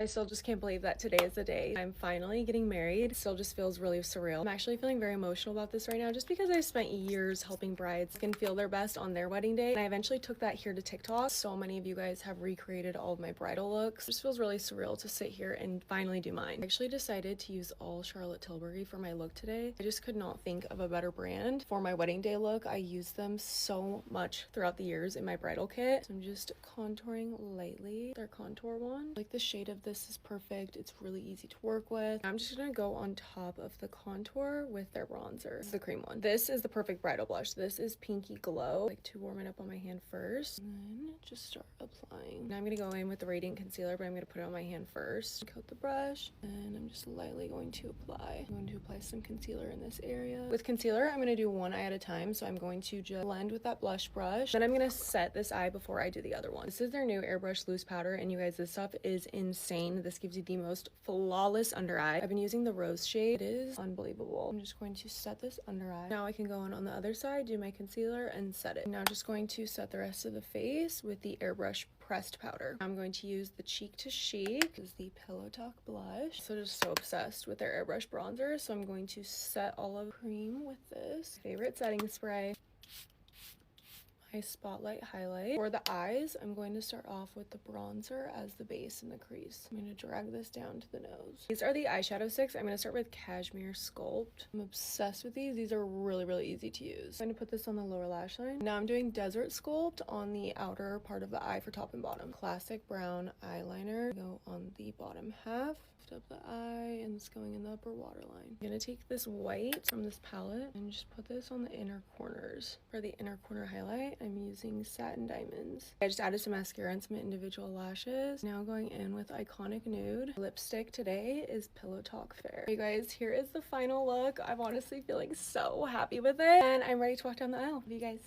I still just can't believe that today is the day I'm finally getting married. It still just feels really surreal. I'm actually feeling very emotional about this right now just because I spent years helping brides can feel their best on their wedding day. And I eventually took that here to TikTok. So many of you guys have recreated all of my bridal looks. It just feels really surreal to sit here and finally do mine. I actually decided to use all Charlotte Tilbury for my look today. I just could not think of a better brand. For my wedding day look, I used them so much throughout the years in my bridal kit. So I'm just contouring lightly. Their contour one. Like the shade of this is perfect. It's really easy to work with. I'm just gonna go on top of the contour with their bronzer. This is the cream one. This is the perfect bridal blush. This is Pinky Glow. I like to warm it up on my hand first and then just start applying. Now I'm gonna go in with the Radiant Concealer, but I'm gonna put it on my hand first. Coat the brush and I'm just lightly going to apply. I'm going to apply some concealer in this area. With concealer, I'm gonna do one eye at a time. So I'm going to just blend with that blush brush. Then I'm gonna set this eye before I do the other one. This is their new Airbrush Loose Powder, and you guys, this stuff is insane. This gives you the most flawless under eye. I've been using the rose shade. It is unbelievable. I'm just going to set this under eye. Now I can go in on the other side, do my concealer, and set it. Now just going to set the rest of the face with the Airbrush pressed powder. I'm going to use the Cheek to Chic. This is the Pillow Talk blush. So just so obsessed with their airbrush bronzer. So I'm going to set all of cream with this. Favorite setting spray. My spotlight highlight. For the eyes, I'm going to start off with the bronzer as the base in the crease. I'm going to drag this down to the nose. These are the eyeshadow sticks. I'm going to start with Cashmere Sculpt. I'm obsessed with these. These are really easy to use. I'm going to put this on the lower lash line. Now I'm doing Desert Sculpt on the outer part of the eye for top and bottom. Classic brown eyeliner. Go on the bottom half. Lift up the eye and it's going in the upper waterline. I'm going to take this white from this palette and just put this on the inner corners. For the inner corner highlight, I'm using Satin Diamonds. I just added some mascara and some individual lashes. Now going in with Iconic Nude. Lipstick today is Pillow Talk Fair. Hey guys, here is the final look. I'm honestly feeling so happy with it and I'm ready to walk down the aisle. Love you guys.